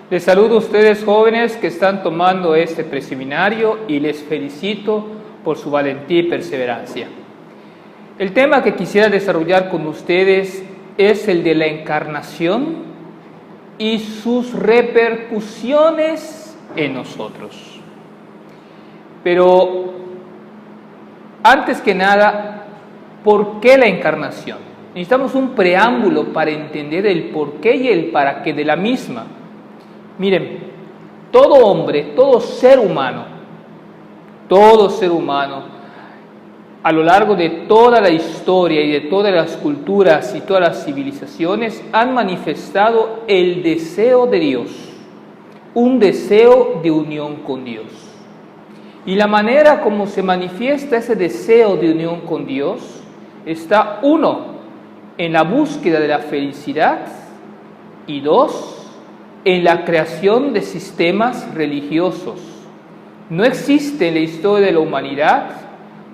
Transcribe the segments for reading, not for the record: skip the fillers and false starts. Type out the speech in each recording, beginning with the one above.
Les saludo a ustedes jóvenes que están tomando este preseminario y les felicito por su valentía y perseverancia. El tema que quisiera desarrollar con ustedes es el de la encarnación y sus repercusiones en nosotros. Pero antes que nada, ¿por qué la encarnación? Necesitamos un preámbulo para entender el porqué y el para qué de la misma. Miren, todo hombre, todo ser humano, a lo largo de toda la historia y de todas las culturas y todas las civilizaciones, han manifestado el deseo de Dios, un deseo de unión con Dios. Y la manera como se manifiesta ese deseo de unión con Dios está, uno, en la búsqueda de la felicidad y dos, en la creación de sistemas religiosos. No existe en la historia de la humanidad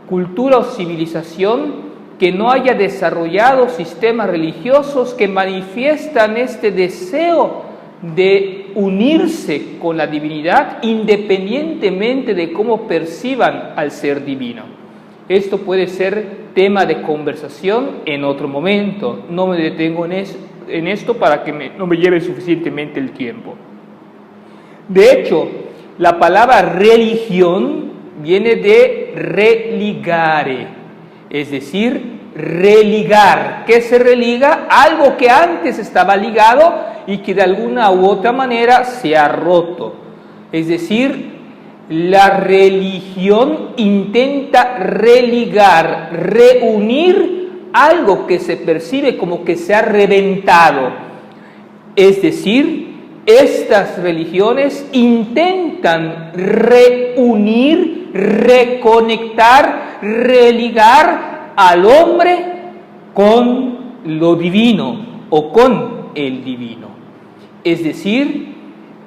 cultura o civilización que no haya desarrollado sistemas religiosos que manifiestan este deseo de unirse con la divinidad independientemente de cómo perciban al ser divino. Esto puede ser tema de conversación en otro momento. No me detengo en esto para que no me lleve suficientemente el tiempo. De hecho, la palabra religión viene de religare, es decir, religar. ¿Qué se religa? Algo que antes estaba ligado y que de alguna u otra manera se ha roto. Es decir, la religión intenta religar, reunir algo que se percibe como que se ha reventado. Es decir, estas religiones intentan reunir, reconectar, religar al hombre con lo divino o con el divino. Es decir,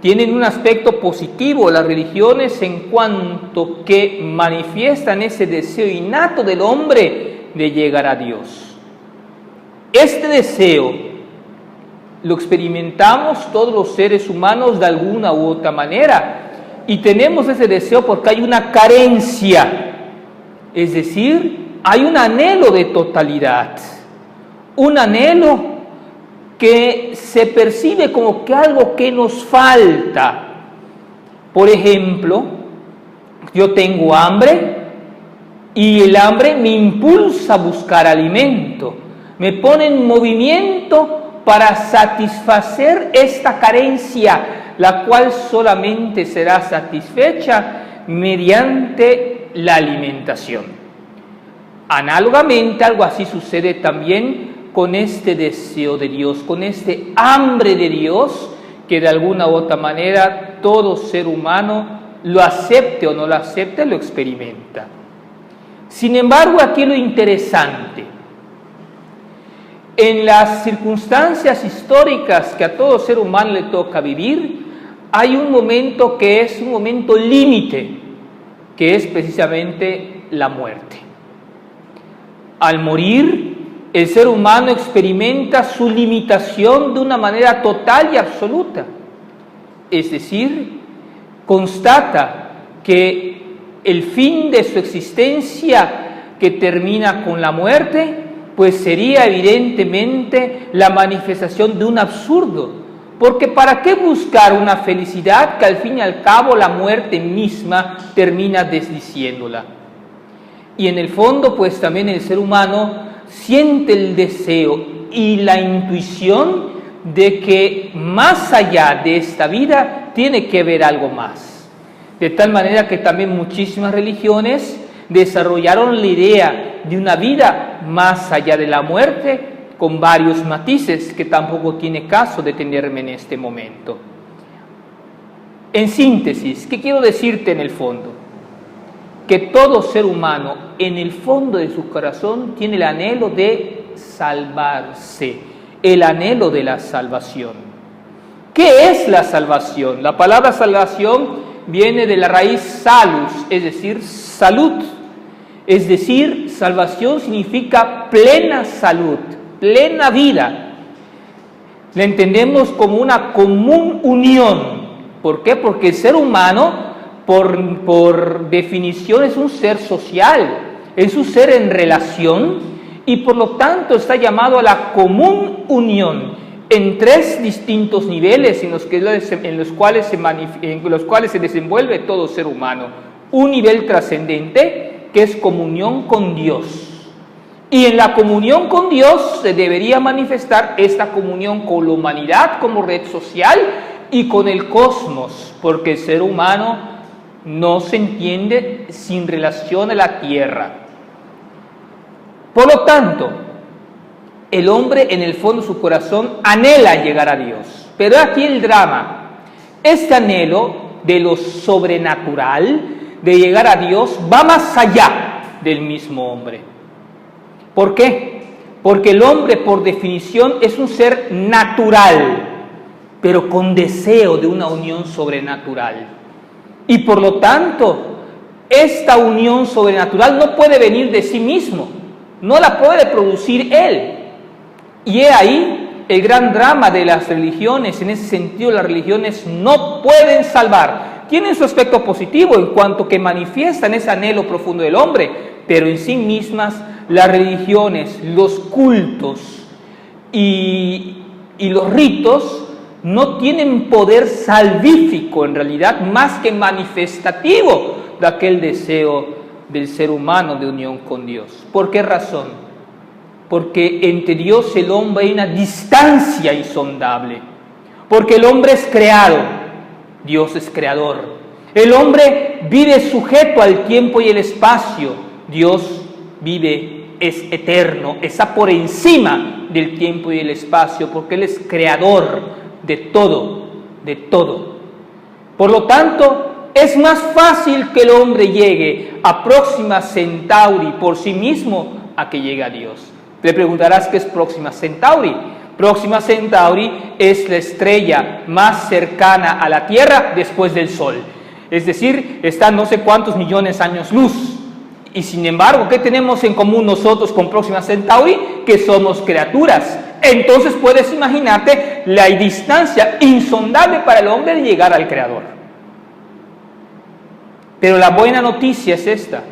tienen un aspecto positivo las religiones en cuanto que manifiestan ese deseo innato del hombre de llegar a Dios. Este deseo lo experimentamos todos los seres humanos de alguna u otra manera y tenemos ese deseo porque hay una carencia, es decir, hay un anhelo de totalidad, un anhelo que se percibe como que algo que nos falta. Por ejemplo, yo tengo hambre y el hambre me impulsa a buscar alimento, me pone en movimiento para satisfacer esta carencia, la cual solamente será satisfecha mediante la alimentación. Análogamente, algo así sucede también con este deseo de Dios, con este hambre de Dios, que de alguna u otra manera todo ser humano, lo acepte o no lo acepte, lo experimenta. Sin embargo, aquí lo interesante, en las circunstancias históricas que a todo ser humano le toca vivir, hay un momento que es un momento límite, que es precisamente la muerte. Al morir, el ser humano experimenta su limitación de una manera total y absoluta. Es decir, constata que el fin de su existencia, que termina con la muerte, pues sería evidentemente la manifestación de un absurdo. Porque ¿para qué buscar una felicidad que al fin y al cabo la muerte misma termina desdiciéndola? Y en el fondo, pues también el ser humano siente el deseo y la intuición de que más allá de esta vida tiene que haber algo más. De tal manera que también muchísimas religiones desarrollaron la idea de una vida más allá de la muerte, con varios matices que tampoco tiene caso detenerme en este momento. En síntesis, ¿qué quiero decirte en el fondo? Que todo ser humano, en el fondo de su corazón, tiene el anhelo de salvarse, el anhelo de la salvación. ¿Qué es la salvación? La palabra salvación viene de la raíz salus, es decir, salud. Es decir, salvación significa plena salud, plena vida. La entendemos como una común unión ¿Por qué? Porque el ser humano, por definición, es un ser social, es un ser en relación y por lo tanto está llamado a la común unión en tres distintos niveles en los cuales se desenvuelve todo ser humano. Un nivel trascendente, que es comunión con Dios. Y en la comunión con Dios se debería manifestar esta comunión con la humanidad como red social y con el cosmos, porque el ser humano no se entiende sin relación a la tierra. Por lo tanto, el hombre en el fondo de su corazón anhela llegar a Dios. Pero aquí el drama, este anhelo de lo sobrenatural, de llegar a Dios, va más allá del mismo hombre. ¿Por qué? Porque el hombre, por definición, es un ser natural, pero con deseo de una unión sobrenatural. Y por lo tanto, esta unión sobrenatural no puede venir de sí mismo, no la puede producir él. Y he ahí el gran drama de las religiones. En ese sentido, las religiones no pueden salvar. Tienen su aspecto positivo en cuanto que manifiestan ese anhelo profundo del hombre, pero en sí mismas las religiones, los cultos y los ritos no tienen poder salvífico en realidad, más que manifestativo de aquel deseo del ser humano de unión con Dios. ¿Por qué razón? Porque entre Dios y el hombre hay una distancia insondable. Porque el hombre es creado, Dios es creador. El hombre vive sujeto al tiempo y el espacio, Dios es eterno, está por encima del tiempo y el espacio, porque Él es creador de todo, de todo. Por lo tanto, es más fácil que el hombre llegue a Próxima Centauri por sí mismo a que llegue a Dios. Te preguntarás qué es Próxima Centauri. Próxima Centauri es la estrella más cercana a la Tierra después del Sol. Es decir, está no sé cuántos millones de años luz. Y sin embargo, ¿qué tenemos en común nosotros con Próxima Centauri? Que somos criaturas. Entonces puedes imaginarte la distancia insondable para el hombre de llegar al Creador. Pero la buena noticia es esta.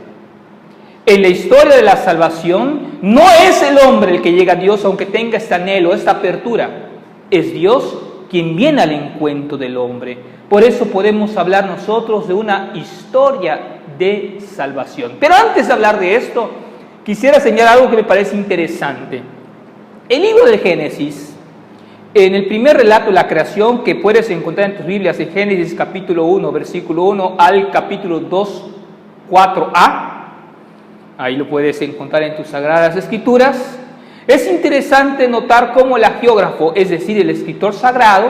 En la historia de la salvación, no es el hombre el que llega a Dios, aunque tenga este anhelo, esta apertura. Es Dios quien viene al encuentro del hombre. Por eso podemos hablar nosotros de una historia de salvación. Pero antes de hablar de esto, quisiera señalar algo que me parece interesante. El libro del Génesis, en el primer relato de la creación que puedes encontrar en tus Biblias, en Génesis capítulo 1, versículo 1 al capítulo 2, 4a, ahí lo puedes encontrar en tus Sagradas Escrituras. Es interesante notar cómo el hagiógrafo, es decir, el escritor sagrado,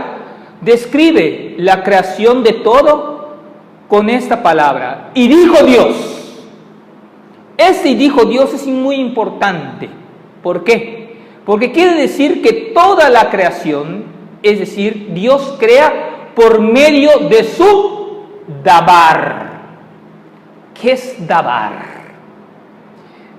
describe la creación de todo con esta palabra: y dijo Dios. Este y dijo Dios es muy importante. ¿Por qué? Porque quiere decir que toda la creación, es decir, Dios crea por medio de su dabar. ¿Qué es dabar?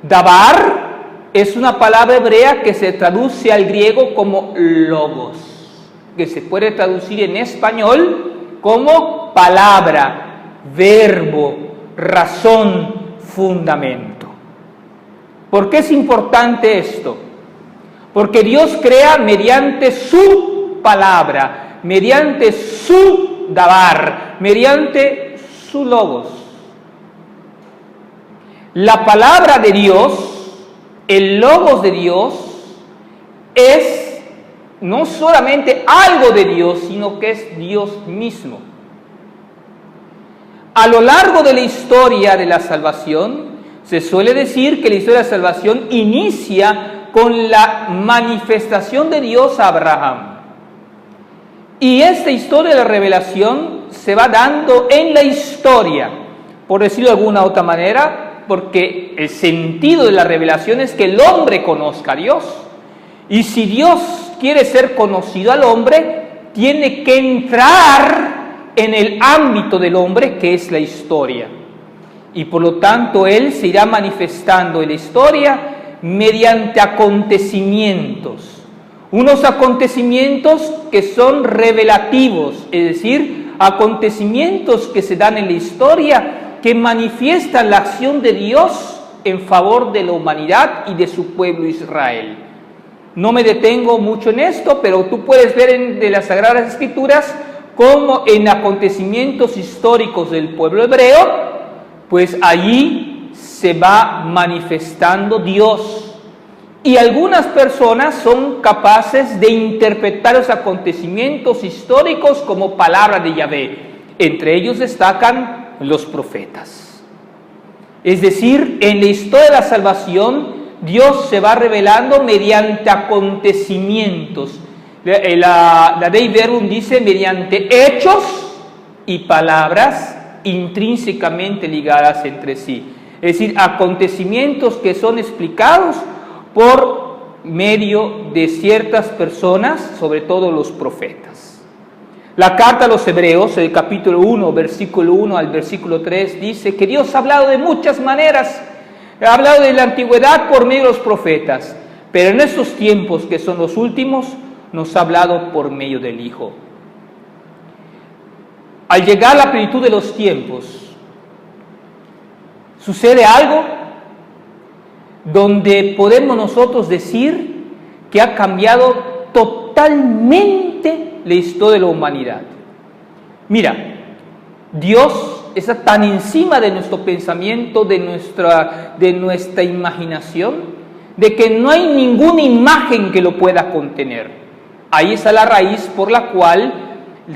Dabar es una palabra hebrea que se traduce al griego como logos, que se puede traducir en español como palabra, verbo, razón, fundamento. ¿Por qué es importante esto? Porque Dios crea mediante su palabra, mediante su dabar, mediante su logos. La palabra de Dios, el logos de Dios, es no solamente algo de Dios, sino que es Dios mismo. A lo largo de la historia de la salvación, se suele decir que la historia de la salvación inicia con la manifestación de Dios a Abraham. Y esta historia de la revelación se va dando en la historia, por decirlo de alguna otra manera, porque el sentido de la revelación es que el hombre conozca a Dios. Y si Dios quiere ser conocido al hombre, tiene que entrar en el ámbito del hombre, que es la historia. Y por lo tanto, Él se irá manifestando en la historia mediante acontecimientos. Unos acontecimientos que son revelativos, es decir, acontecimientos que se dan en la historia que manifiestan la acción de Dios en favor de la humanidad y de su pueblo Israel. No me detengo mucho en esto, pero tú puedes ver de las Sagradas Escrituras cómo en acontecimientos históricos del pueblo hebreo, pues allí se va manifestando Dios. Y algunas personas son capaces de interpretar los acontecimientos históricos como palabra de Yahvé. Entre ellos destacan los profetas. Es decir, en la historia de la salvación, Dios se va revelando mediante acontecimientos. La Dei Verbum dice mediante hechos y palabras intrínsecamente ligadas entre sí. Es decir, acontecimientos que son explicados por medio de ciertas personas, sobre todo los profetas. La carta a los Hebreos, el capítulo 1, versículo 1 al versículo 3, dice que Dios ha hablado de muchas maneras, ha hablado de la antigüedad por medio de los profetas, pero en estos tiempos que son los últimos, nos ha hablado por medio del Hijo. Al llegar a la plenitud de los tiempos, sucede algo donde podemos nosotros decir que ha cambiado totalmente la historia de la humanidad. Mira, Dios está tan encima de nuestro pensamiento, de nuestra imaginación, de que no hay ninguna imagen que lo pueda contener. Ahí está la raíz por la cual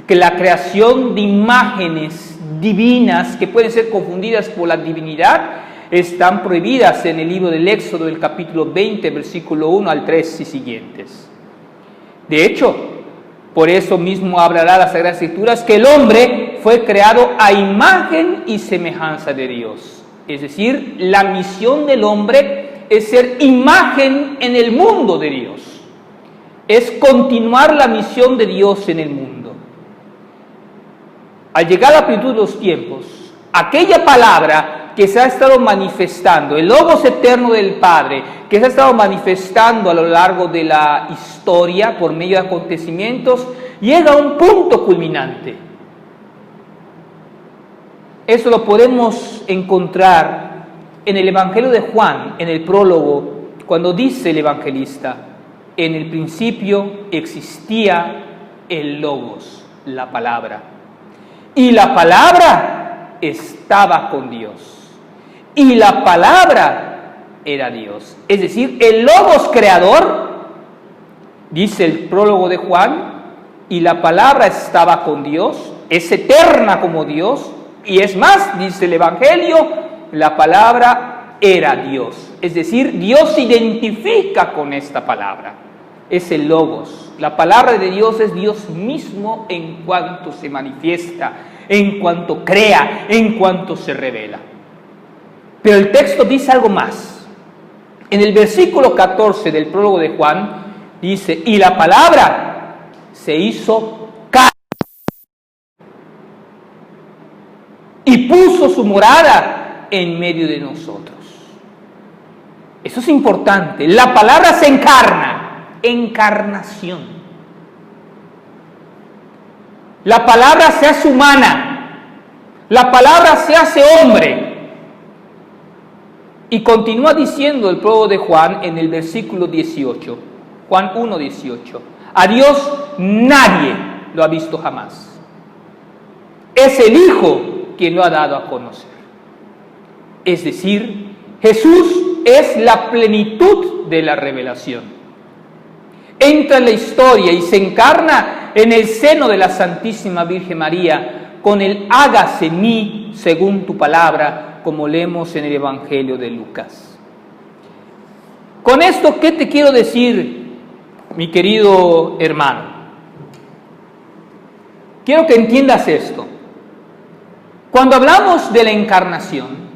que la creación de imágenes divinas que pueden ser confundidas por la divinidad están prohibidas en el libro del Éxodo, del capítulo 20, versículo 1 al 3 y siguientes. De hecho, por eso mismo hablará las Sagradas Escrituras que el hombre fue creado a imagen y semejanza de Dios. Es decir, la misión del hombre es ser imagen en el mundo de Dios. Es continuar la misión de Dios en el mundo. Al llegar a la plenitud de los tiempos, aquella palabra que se ha estado manifestando, el Logos eterno del Padre, que se ha estado manifestando a lo largo de la historia por medio de acontecimientos, llega a un punto culminante. Eso lo podemos encontrar en el Evangelio de Juan, en el prólogo, cuando dice el evangelista: en el principio existía el Logos, la palabra, y la palabra estaba con Dios. Y la palabra era Dios. Es decir, el Logos creador, dice el prólogo de Juan, y la palabra estaba con Dios, es eterna como Dios, y es más, dice el Evangelio, la palabra era Dios. Es decir, Dios se identifica con esta palabra. Es el Logos. La palabra de Dios es Dios mismo en cuanto se manifiesta, en cuanto crea, en cuanto se revela. Pero el texto dice algo más. En el versículo 14 del prólogo de Juan dice: y la palabra se hizo carne y puso su morada en medio de nosotros. Eso es importante. La palabra se encarna, encarnación. La palabra se hace humana, la palabra se hace hombre. Y continúa diciendo el prólogo de Juan en el versículo 18, Juan 1:18, a Dios nadie lo ha visto jamás. Es el Hijo quien lo ha dado a conocer. Es decir, Jesús es la plenitud de la revelación. Entra en la historia y se encarna en el seno de la Santísima Virgen María con el hágase en mí según tu palabra, como leemos en el Evangelio de Lucas. Con esto, ¿qué te quiero decir, mi querido hermano? Quiero que entiendas esto. Cuando hablamos de la encarnación,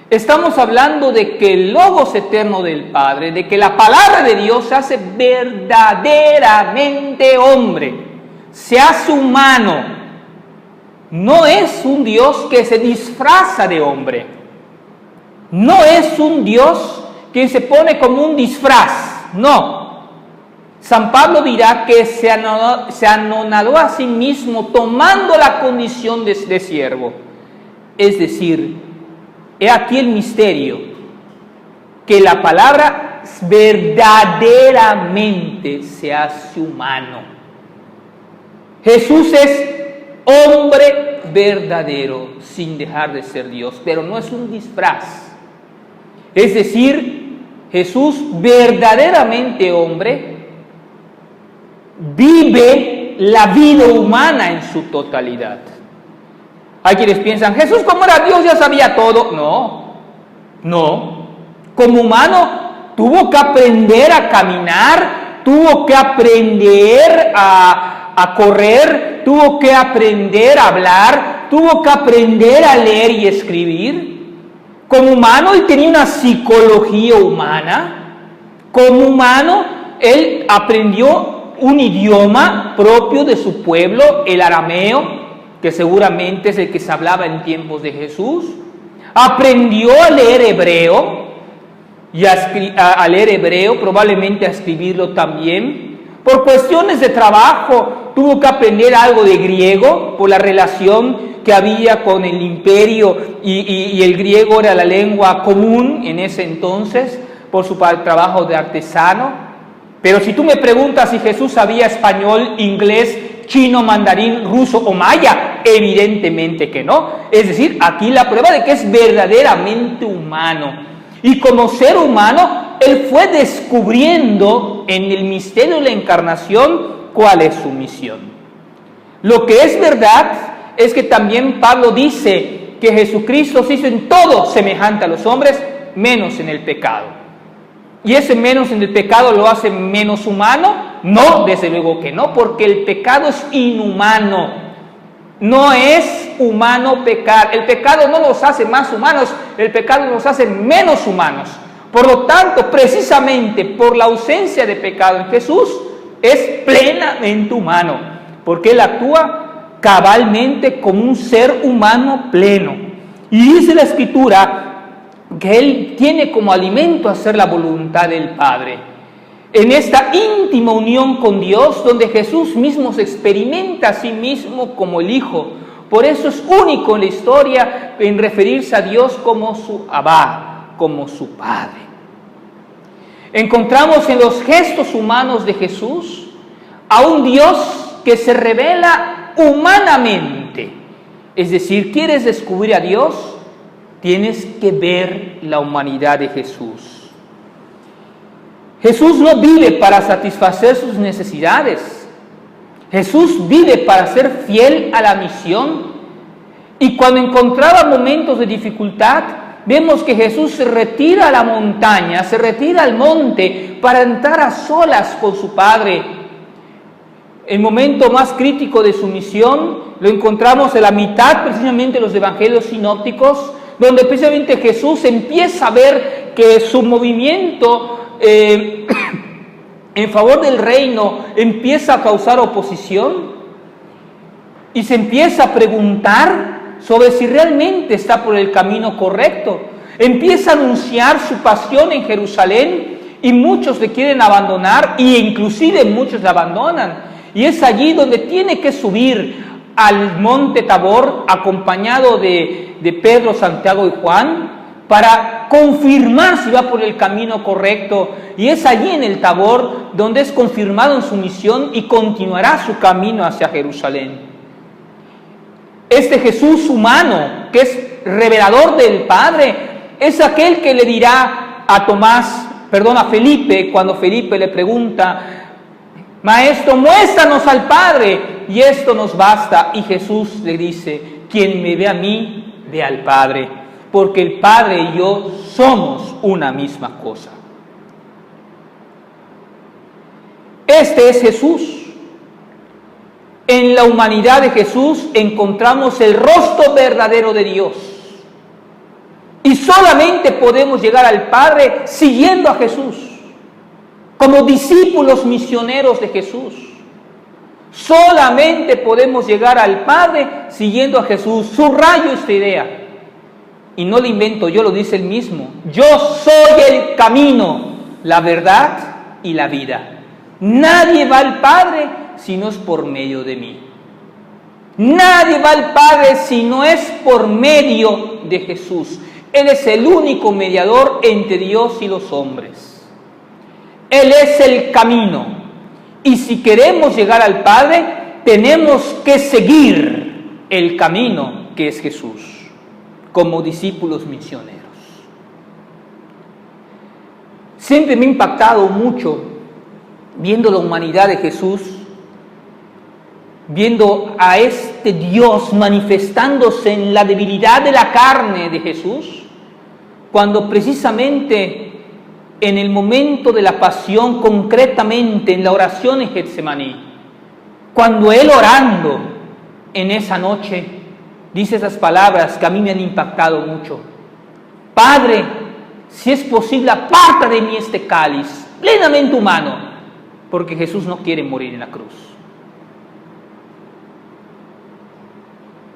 estamos hablando de que el Logos eterno del Padre, de que la palabra de Dios se hace verdaderamente hombre, se hace humano. No es un Dios que se disfraza de hombre. No es un Dios que se pone como un disfraz. No. San Pablo dirá que se anonadó a sí mismo tomando la condición de siervo. Es decir, he aquí el misterio, que la palabra verdaderamente se hace humano. Jesús es hombre verdadero, sin dejar de ser Dios, pero no es un disfraz. Es decir, Jesús verdaderamente hombre, vive la vida humana en su totalidad. Hay quienes piensan, Jesús como era Dios ya sabía todo. No. Como humano tuvo que aprender a caminar, tuvo que aprender a correr, tuvo que aprender a hablar, tuvo que aprender a leer y escribir. Como humano él tenía una psicología humana. Como humano él aprendió un idioma propio de su pueblo, el arameo, que seguramente es el que se hablaba en tiempos de Jesús. Aprendió a leer hebreo, y a leer hebreo, probablemente a escribirlo también. Por cuestiones de trabajo, tuvo que aprender algo de griego, por la relación que había con el imperio, y el griego era la lengua común en ese entonces, por su trabajo de artesano. Pero si tú me preguntas si Jesús sabía español, inglés, chino, mandarín, ruso o maya, evidentemente que no. Es decir, aquí la prueba de que es verdaderamente humano. Y como ser humano, él fue descubriendo en el misterio de la encarnación cuál es su misión. Lo que es verdad es que también Pablo dice que Jesucristo se hizo en todo semejante a los hombres, menos en el pecado. ¿Y ese menos en el pecado lo hace menos humano? No, desde luego que no, porque el pecado es inhumano. No es humano pecar. El pecado no nos hace más humanos, el pecado nos hace menos humanos. Por lo tanto, precisamente por la ausencia de pecado en Jesús, es plenamente humano, porque Él actúa cabalmente como un ser humano pleno. Y dice la Escritura que Él tiene como alimento hacer la voluntad del Padre. En esta íntima unión con Dios, donde Jesús mismo se experimenta a sí mismo como el Hijo. Por eso es único en la historia en referirse a Dios como su Abba, como su Padre. Encontramos en los gestos humanos de Jesús a un Dios que se revela humanamente. Es decir, ¿quieres descubrir a Dios? Tienes que ver la humanidad de Jesús. Jesús no vive para satisfacer sus necesidades. Jesús vive para ser fiel a la misión. Y cuando encontraba momentos de dificultad, vemos que Jesús se retira a la montaña, se retira al monte para entrar a solas con su Padre. El momento más crítico de su misión lo encontramos en la mitad, precisamente, de los evangelios sinópticos, donde precisamente Jesús empieza a ver que su movimiento en favor del reino empieza a causar oposición y se empieza a preguntar sobre si realmente está por el camino correcto. Empieza a anunciar su pasión en Jerusalén y muchos le quieren abandonar e inclusive muchos le abandonan. Y es allí donde tiene que subir al monte Tabor acompañado de Pedro, Santiago y Juan para confirmar si va por el camino correcto. Y es allí en el Tabor donde es confirmado en su misión y continuará su camino hacia Jerusalén. Este Jesús humano, que es revelador del Padre, es aquel que le dirá a Felipe, cuando Felipe le pregunta: Maestro, muéstranos al Padre, y esto nos basta. Y Jesús le dice: quien me ve a mí, ve al Padre, porque el Padre y yo somos una misma cosa. Este es Jesús. En la humanidad de Jesús encontramos el rostro verdadero de Dios. Y solamente podemos llegar al Padre siguiendo a Jesús, como discípulos misioneros de Jesús. Solamente podemos llegar al Padre siguiendo a Jesús. Subrayo esta idea. Y no lo invento yo, lo dice Él mismo. Yo soy el camino, la verdad y la vida. Nadie va al Padre si no es por medio de mí. Nadie va al Padre si no es por medio de Jesús. Él es el único mediador entre Dios y los hombres. Él es el camino. Y si queremos llegar al Padre, tenemos que seguir el camino que es Jesús, como discípulos misioneros. Siempre me ha impactado mucho, viendo la humanidad de Jesús, viendo a este Dios manifestándose en la debilidad de la carne de Jesús, cuando precisamente en el momento de la pasión, concretamente en la oración en Getsemaní, cuando Él orando en esa noche, dice esas palabras que a mí me han impactado mucho: Padre, si es posible, aparta de mí este cáliz, plenamente humano, porque Jesús no quiere morir en la cruz.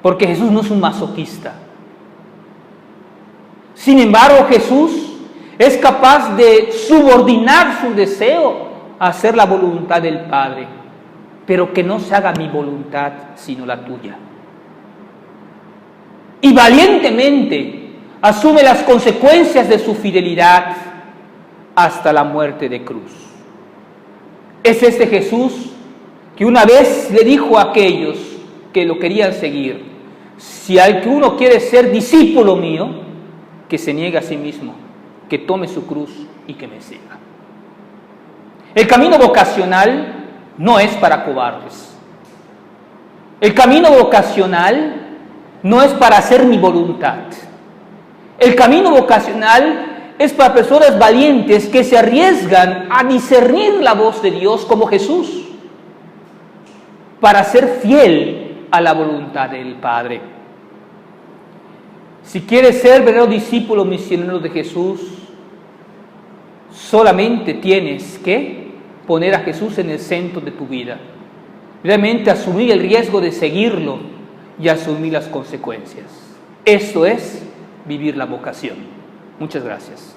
Porque Jesús no es un masoquista. Sin embargo, Jesús es capaz de subordinar su deseo a hacer la voluntad del Padre, pero que no se haga mi voluntad, sino la tuya. Y valientemente asume las consecuencias de su fidelidad hasta la muerte de cruz. Es este Jesús que una vez le dijo a aquellos que lo querían seguir: si alguno quiere ser discípulo mío, que se niegue a sí mismo, que tome su cruz y que me siga. El camino vocacional no es para cobardes. El camino vocacional no es para hacer mi voluntad. El camino vocacional es para personas valientes que se arriesgan a discernir la voz de Dios como Jesús, para ser fiel a la voluntad del Padre. Si quieres ser verdadero discípulo misionero de Jesús, solamente tienes que poner a Jesús en el centro de tu vida, realmente asumir el riesgo de seguirlo y asumir las consecuencias. Esto es vivir la vocación. Muchas gracias.